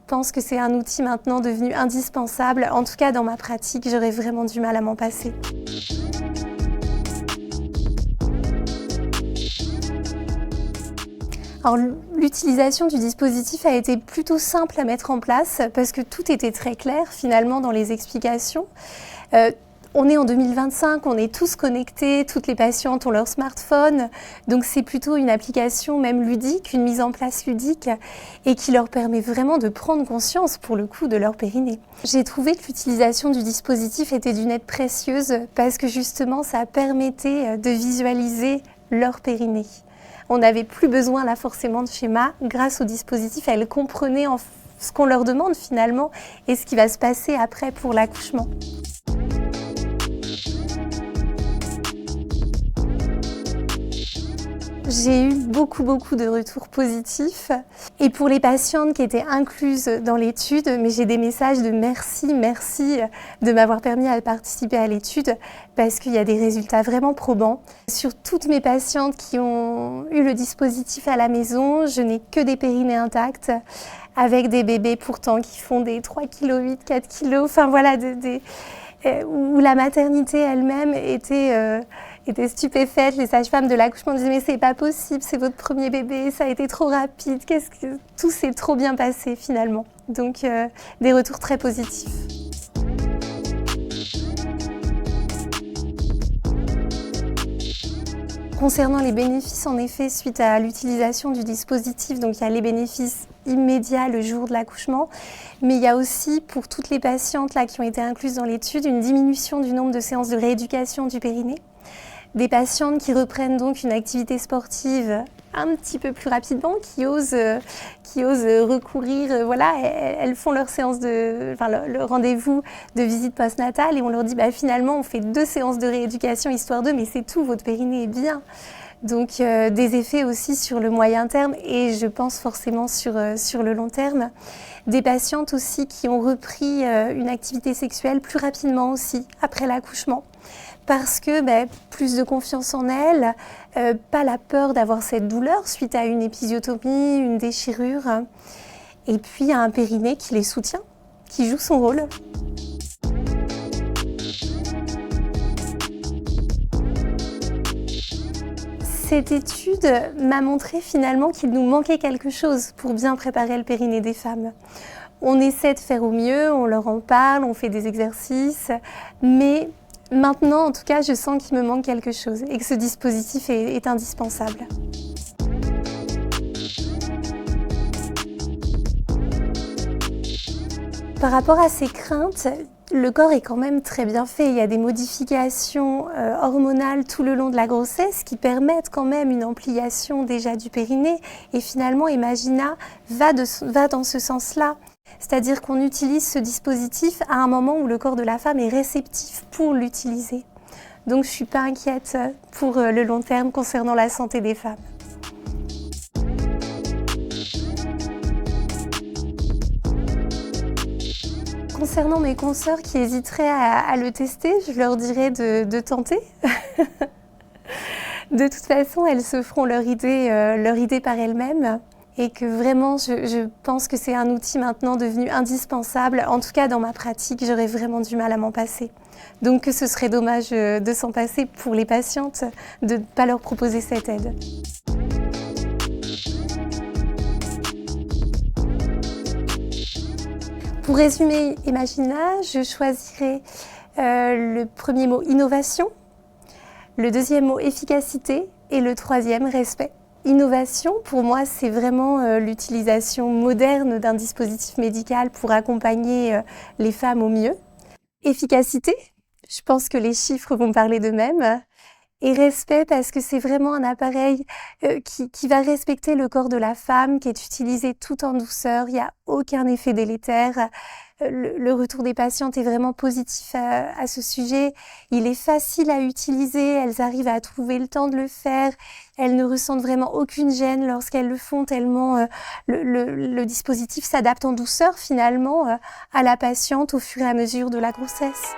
pense que c'est un outil maintenant devenu indispensable. En tout cas, dans ma pratique, j'aurais vraiment du mal à m'en passer. Alors, l'utilisation du dispositif a été plutôt simple à mettre en place parce que tout était très clair finalement dans les explications. On est en 2025, on est tous connectés, toutes les patientes ont leur smartphone, donc c'est plutôt une application même ludique, une mise en place ludique et qui leur permet vraiment de prendre conscience pour le coup de leur périnée. J'ai trouvé que l'utilisation du dispositif était d'une aide précieuse parce que justement ça permettait de visualiser leur périnée. On n'avait plus besoin là forcément de schéma. Grâce au dispositif, elles comprenaient ce qu'on leur demande finalement et ce qui va se passer après pour l'accouchement. J'ai eu beaucoup de retours positifs et pour les patientes qui étaient incluses dans l'étude, mais j'ai des messages de merci de m'avoir permis de participer à l'étude parce qu'il y a des résultats vraiment probants. Sur toutes mes patientes qui ont eu le dispositif à la maison, je n'ai que des périnées intactes avec des bébés pourtant qui font des 3,8 kg, 4 kg, enfin voilà, où la maternité elle-même était stupéfaite. Les sages-femmes de l'accouchement disaient mais c'est pas possible, c'est votre premier bébé, ça a été trop rapide, tout s'est trop bien passé finalement. Donc des retours très positifs. Concernant les bénéfices, en effet, suite à l'utilisation du dispositif, donc il y a les bénéfices immédiats le jour de l'accouchement, mais il y a aussi pour toutes les patientes là, qui ont été incluses dans l'étude une diminution du nombre de séances de rééducation du périnée. Des patientes qui reprennent donc une activité sportive un petit peu plus rapidement, qui osent recourir, voilà, elles font leur séance le rendez-vous de visite postnatale et on leur dit finalement on fait 2 séances de rééducation histoire de, mais c'est tout, votre périnée est bien. Donc des effets aussi sur le moyen terme et je pense forcément sur le long terme. Des patientes aussi qui ont repris une activité sexuelle plus rapidement aussi après l'accouchement. Parce que plus de confiance en elles, pas la peur d'avoir cette douleur suite à une épisiotomie, une déchirure, et puis un périnée qui les soutient, qui joue son rôle. Cette étude m'a montré finalement qu'il nous manquait quelque chose pour bien préparer le périnée des femmes. On essaie de faire au mieux, on leur en parle, on fait des exercices, mais maintenant, en tout cas, je sens qu'il me manque quelque chose et que ce dispositif est indispensable. Par rapport à ces craintes, le corps est quand même très bien fait. Il y a des modifications hormonales tout le long de la grossesse qui permettent quand même une ampliation déjà du périnée. Et finalement, Imagina va dans ce sens-là. C'est-à-dire qu'on utilise ce dispositif à un moment où le corps de la femme est réceptif pour l'utiliser. Donc je ne suis pas inquiète pour le long terme concernant la santé des femmes. Concernant mes consoeurs qui hésiteraient à le tester, je leur dirais de tenter. De toute façon, elles se feront leur idée par elles-mêmes. Et que vraiment, je pense que c'est un outil maintenant devenu indispensable. En tout cas, dans ma pratique, j'aurais vraiment du mal à m'en passer. Donc ce serait dommage de s'en passer pour les patientes, de ne pas leur proposer cette aide. Pour résumer Imagina, je choisirais le premier mot innovation, le deuxième mot efficacité et le troisième respect. Innovation, pour moi, c'est vraiment l'utilisation moderne d'un dispositif médical pour accompagner les femmes au mieux. Efficacité, je pense que les chiffres vont parler d'eux-mêmes. Et respect, parce que c'est vraiment un appareil qui va respecter le corps de la femme, qui est utilisé tout en douceur, il n'y a aucun effet délétère. Le retour des patientes est vraiment positif à ce sujet. Il est facile à utiliser, elles arrivent à trouver le temps de le faire. Elles ne ressentent vraiment aucune gêne lorsqu'elles le font, tellement le dispositif s'adapte en douceur finalement à la patiente au fur et à mesure de la grossesse.